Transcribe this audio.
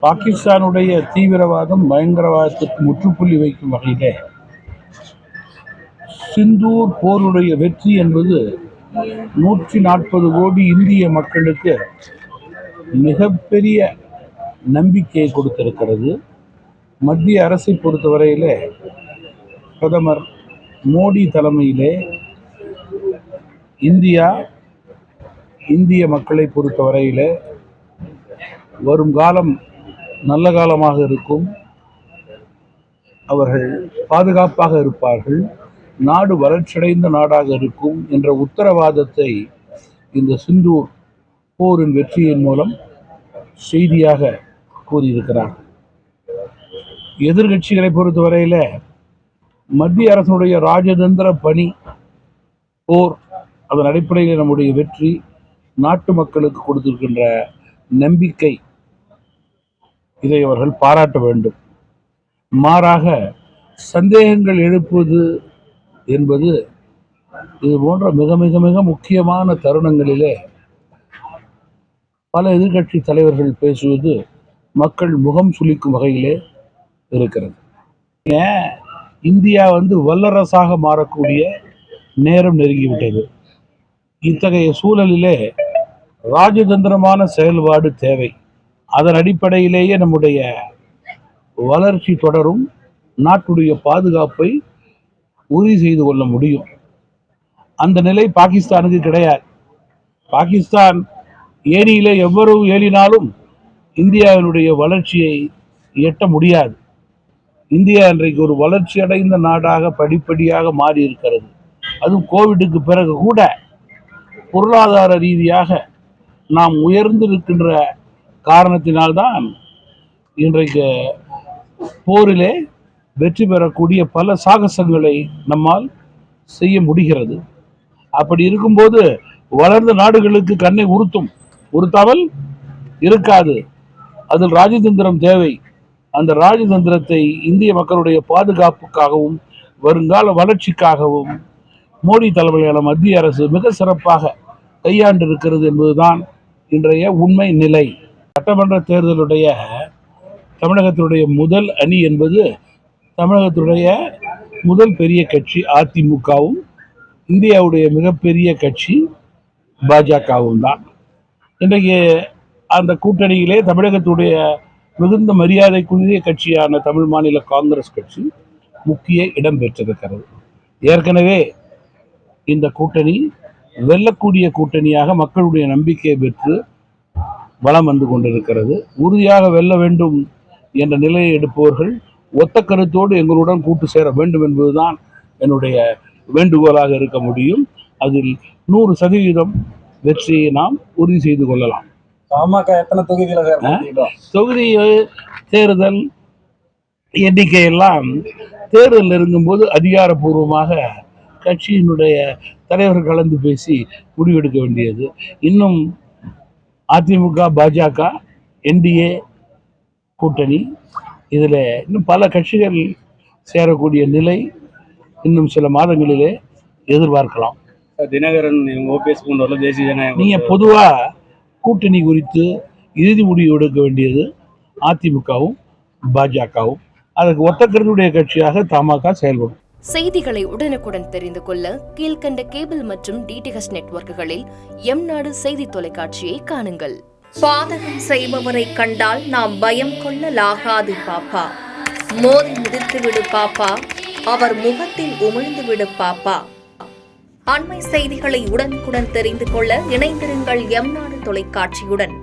பாகிஸ்தானுடைய தீவிரவாதம் பயங்கரவாதத்திற்கு முற்றுப்புள்ளி வைக்கும் வகையிலே சிந்தூர் போருடைய வெற்றி என்பது 140 கோடி இந்திய மக்களுக்கு மிகப்பெரிய நம்பிக்கையை கொடுத்திருக்கிறது. மத்திய அரசை பொறுத்தவரையிலே பிரதமர் மோடி தலைமையிலே இந்திய மக்களை பொறுத்தவரையிலே வரும் காலம் நல்ல காலமாக இருக்கும். அவர்கள் பாதுகாப்பாக இருப்பார்கள், நாடு வளர்ச்சியடைந்த நாடாக இருக்கும் என்ற உத்தரவாதத்தை இந்த சிந்தூர் போரின் வெற்றியின் மூலம் செய்தியாக கூறியிருக்கிறார். எதிர்கட்சிகளை பொறுத்தவரையில் மத்திய அரசுடைய ராஜதந்திர பணி போர், அதன் அடிப்படையில் நம்முடைய வெற்றி நாட்டு மக்களுக்கு கொடுத்திருக்கின்ற நம்பிக்கை, இதை அவர்கள் பாராட்ட வேண்டும். மாறாக சந்தேகங்கள் எழுப்புவது என்பது இது போன்ற மிக மிக மிக முக்கியமான தருணங்களிலே பல எதிர்கட்சி தலைவர்கள் பேசுவது மக்கள் முகம் சுளிக்கும் வகையிலே இருக்கிறது. இந்தியா வல்லரசாக மாறக்கூடிய நேரம் நெருங்கிவிட்டது. இத்தகைய சூழலிலே ராஜதந்திரமான செயல்பாடு தேவை. அதன் அடிப்படையிலேயே நம்முடைய வளர்ச்சி தொடரும், நாட்டுடைய பாதுகாப்பை உறுதி செய்து கொள்ள முடியும். அந்த நிலை பாகிஸ்தானுக்கு கிடையாது. பாகிஸ்தான் ஏரியிலே எவ்வளவு ஏறினாலும் இந்தியாவினுடைய வளர்ச்சியை எட்ட முடியாது. இந்தியா இன்றைக்கு ஒரு வளர்ச்சி அடைந்த நாடாக படிப்படியாக மாறி இருக்கிறது. அதுவும் கோவிடுக்கு பிறகு கூட பொருளாதார ரீதியாக நாம் உயர்ந்திருக்கின்ற காரணத்தினால்தான் இன்றைக்கு போரிலே வெற்றி பெறக்கூடிய பல சாகசங்களை நம்மால் செய்ய முடிகிறது. அப்படி இருக்கும்போது வளர்ந்த நாடுகளுக்கு கண்ணை உறுத்தாமல் இருக்காது. அதில் ராஜதந்திரம் தேவை. அந்த ராஜதந்திரத்தை இந்திய மக்களுடைய பாதுகாப்புக்காகவும் வருங்கால வளர்ச்சிக்காகவும் மோடி தலைமையிலான மத்திய அரசு மிக சிறப்பாக கையாண்டு இருக்கிறது என்பதுதான் இன்றைய உண்மை நிலை. சட்டமன்ற தேர்தலுடைய தமிழகத்தினுடைய முதல் அணி என்பது தமிழகத்துடைய முதல் பெரிய கட்சி அதிமுகவும், இந்தியாவுடைய மிகப்பெரிய கட்சி பாஜகவும் தான். இன்றைக்கு அந்த கூட்டணியிலே தமிழகத்துடைய மிகுந்த மரியாதைக்குரிய கட்சியான தமிழ் மாநில காங்கிரஸ் கட்சி முக்கிய இடம் பெற்றிருக்கிறது. ஏற்கனவே இந்த கூட்டணி வெல்லக்கூடிய கூட்டணியாக மக்களுடைய நம்பிக்கையை பெற்று வளம் வந்து கொண்டிருக்கிறது. உறுதியாக வெல்ல வேண்டும் என்ற நிலையை எடுப்பவர்கள் ஒத்த கருத்தோடு எங்களுடன் கூட்டு சேர வேண்டும் என்பதுதான் என்னுடைய வேண்டுகோளாக இருக்க முடியும். அதில் 100% வெற்றியை நாம் உறுதி செய்து கொள்ளலாம். பாமக எத்தனை தொகுதி தேர்தல் எண்ணிக்கையெல்லாம் தேர்தல் இருக்கும்போது அதிகாரப்பூர்வமாக கட்சியினுடைய தலைவர்கள் கலந்து பேசி முடிவெடுக்க வேண்டியது. இன்னும் அதிமுக, பாஜக, என்டிஏ கூட்டணி, இதில் இன்னும் பல கட்சிகள் சேரக்கூடிய நிலை இன்னும் சில மாதங்களிலே எதிர்பார்க்கலாம். தினகரன் ஓபிஎஸ் போன்றவர்கள் தேசிய ஜனநாயகம். நீங்கள் பொதுவாக கூட்டணி குறித்து இறுதி முடிவு எடுக்க வேண்டியது அதிமுகவும் பாஜகவும். அதுக்கு ஒத்த கருத்துடைய கட்சியாக தமாக செயல்படும். செய்திகளை உடனுக்குடன் தெரிந்து கொள்ள கீழ்கண்ட கேபிள் மற்றும் டிடிஹெச் நெட்வொர்க்குகளில் எம்நாடு செய்தி தொலைக்காட்சியை காணுங்கள். பாதகம் செய்பவரை கண்டால் நாம் பயம் கொள்ளலாகாது பாப்பா. மோதி மிதித்து விடு பாப்பா, அவர் முகத்தில் உமிழ்ந்து விடு பாப்பா. அண்மை செய்திகளை உடனுக்குடன் தெரிந்து கொள்ள இணைந்திருங்கள் எம்நாடு தொலைக்காட்சியுடன்.